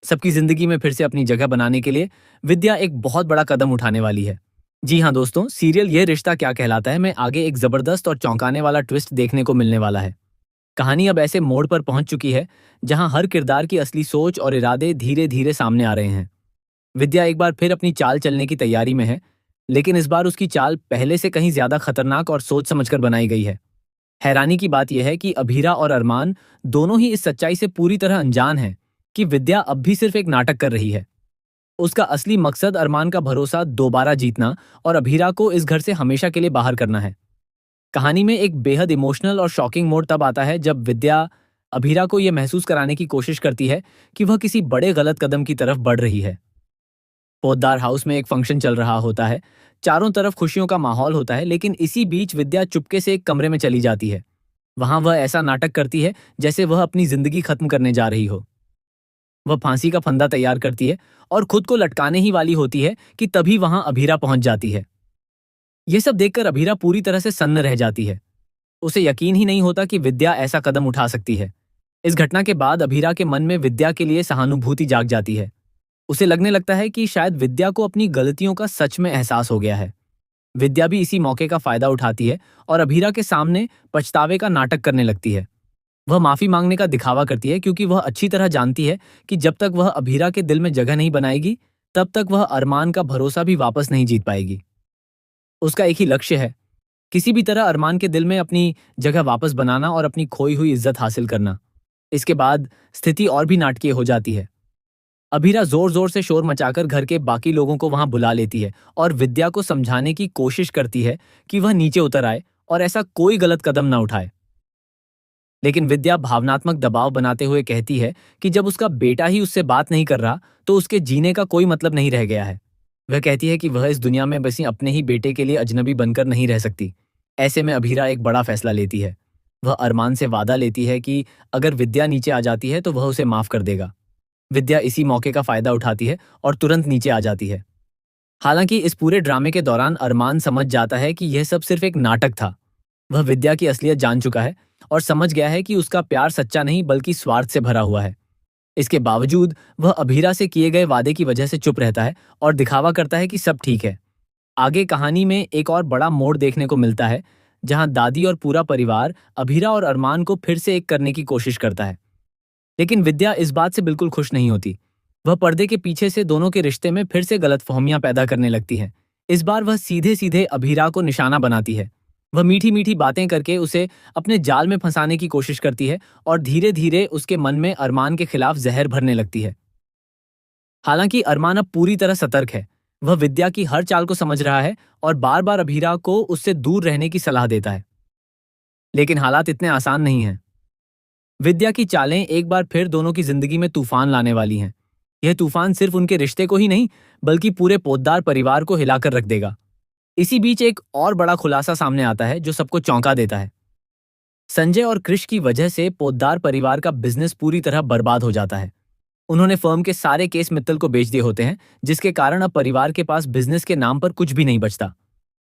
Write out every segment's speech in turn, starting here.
सबकी जिंदगी में फिर से अपनी जगह बनाने के लिए विद्या एक बहुत बड़ा कदम उठाने वाली है। जी हाँ दोस्तों, सीरियल ये रिश्ता क्या कहलाता है में आगे एक जबरदस्त और चौंकाने वाला ट्विस्ट देखने को मिलने वाला है। कहानी अब ऐसे मोड़ पर पहुंच चुकी है जहां हर किरदार की असली सोच और इरादे धीरे धीरे सामने आ रहे हैं। विद्या एक बार फिर अपनी चाल चलने की तैयारी में है, लेकिन इस बार उसकी चाल पहले से कहीं ज्यादा खतरनाक और सोच समझकर बनाई गई है। हैरानी की बात यह है कि अभीरा और अरमान दोनों ही इस सच्चाई से पूरी तरह अनजान हैं कि विद्या अब भी सिर्फ एक नाटक कर रही है। उसका असली मकसद अरमान का भरोसा दोबारा जीतना और अभीरा को इस घर से हमेशा के लिए बाहर करना है। कहानी में एक बेहद इमोशनल और शॉकिंग मोड़ तब आता है जब विद्या अभीरा को यह महसूस कराने की कोशिश करती है कि वह किसी बड़े गलत कदम की तरफ बढ़ रही है। पोद्दार हाउस में एक फंक्शन चल रहा होता है। चारों तरफ खुशियों का माहौल होता है, लेकिन इसी बीच विद्या चुपके से एक कमरे में चली जाती है। वहां वह ऐसा नाटक करती है जैसे वह अपनी जिंदगी खत्म करने जा रही हो। वह फांसी का फंदा तैयार करती है और खुद को लटकाने ही वाली होती है कि तभी वहां अभीरा पहुंच जाती है। यह सब देखकर अभीरा पूरी तरह से सन्न रह जाती है। उसे यकीन ही नहीं होता कि विद्या ऐसा कदम उठा सकती है। इस घटना के बाद अभीरा के मन में विद्या के लिए सहानुभूति जाग जाती है। उसे लगने लगता है कि शायद विद्या को अपनी गलतियों का सच में एहसास हो गया है। विद्या भी इसी मौके का फायदा उठाती है और अभीरा के सामने पछतावे का नाटक करने लगती है। वह माफी मांगने का दिखावा करती है क्योंकि वह अच्छी तरह जानती है कि जब तक वह अभीरा के दिल में जगह नहीं बनाएगी, तब तक वह अरमान का भरोसा भी वापस नहीं जीत पाएगी। उसका एक ही लक्ष्य है, किसी भी तरह अरमान के दिल में अपनी जगह वापस बनाना और अपनी खोई हुई इज्जत हासिल करना। इसके बाद स्थिति और भी नाटकीय हो जाती है। अभीरा जोर जोर से शोर मचाकर घर के बाकी लोगों को वहां बुला लेती है और विद्या को समझाने की कोशिश करती है कि वह नीचे उतर आए और ऐसा कोई गलत कदम न उठाए। लेकिन विद्या भावनात्मक दबाव बनाते हुए कहती है कि जब उसका बेटा ही उससे बात नहीं कर रहा तो उसके जीने का कोई मतलब नहीं रह गया है। वह कहती है कि वह इस दुनिया में बसी अपने ही बेटे के लिए अजनबी बनकर नहीं रह सकती। ऐसे में अभीरा एक बड़ा फैसला लेती है। वह अरमान से वादा लेती है कि अगर विद्या नीचे आ जाती है तो वह उसे माफ कर देगा। विद्या इसी मौके का फायदा उठाती है और तुरंत नीचे आ जाती है। हालांकि इस पूरे ड्रामे के दौरान अरमान समझ जाता है कि यह सब सिर्फ एक नाटक था। वह विद्या की असलियत जान चुका है और समझ गया है कि उसका प्यार सच्चा नहीं बल्कि स्वार्थ से भरा हुआ है। इसके बावजूद वह अभीरा से किए गए वादे की वजह से चुप रहता है और दिखावा करता है कि सब ठीक है। आगे कहानी में एक और बड़ा मोड़ देखने को मिलता है, जहां दादी और पूरा परिवार अभीरा और अरमान को फिर से एक करने की कोशिश करता है। लेकिन विद्या इस बात से बिल्कुल खुश नहीं होती। वह पर्दे के पीछे से दोनों के रिश्ते में फिर से गलतफहमियां पैदा करने लगती है। इस बार वह सीधे सीधे अभीरा को निशाना बनाती है। वह मीठी मीठी बातें करके उसे अपने जाल में फंसाने की कोशिश करती है और धीरे धीरे उसके मन में अरमान के खिलाफ जहर भरने लगती है। हालांकि अरमान अब पूरी तरह सतर्क है। वह विद्या की हर चाल को समझ रहा है और बार बार अभीरा को उससे दूर रहने की सलाह देता है। लेकिन हालात इतने आसान नहीं हैं। विद्या की चालें एक बार फिर दोनों की जिंदगी में तूफान लाने वाली हैं। यह तूफान सिर्फ उनके रिश्ते को ही नहीं बल्कि पूरे पोद्दार परिवार को हिलाकर रख देगा। इसी बीच एक और बड़ा खुलासा सामने आता है जो सबको चौंका देता है। संजय और कृष की वजह से पोद्दार परिवार का बिजनेस पूरी तरह बर्बाद हो जाता है। उन्होंने फर्म के सारे केस मित्तल को बेच दिए होते हैं, जिसके कारण अब परिवार के पास बिजनेस के नाम पर कुछ भी नहीं बचता।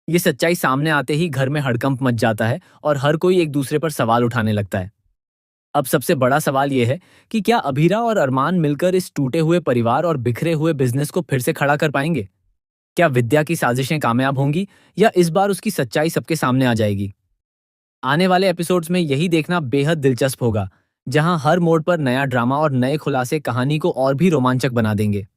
ये सच्चाई सामने आते ही घर में हड़कंप मच जाता है और हर कोई एक दूसरे पर सवाल उठाने लगता है। अब सबसे बड़ा सवाल यह है कि क्या अभीरा और अरमान मिलकर इस टूटे हुए परिवार और बिखरे हुए बिजनेस को फिर से खड़ा कर पाएंगे? क्या विद्या की साजिशें कामयाब होंगी या इस बार उसकी सच्चाई सबके सामने आ जाएगी? आने वाले एपिसोड्स में यही देखना बेहद दिलचस्प होगा, जहां हर मोड़ पर नया ड्रामा और नए खुलासे कहानी को और भी रोमांचक बना देंगे।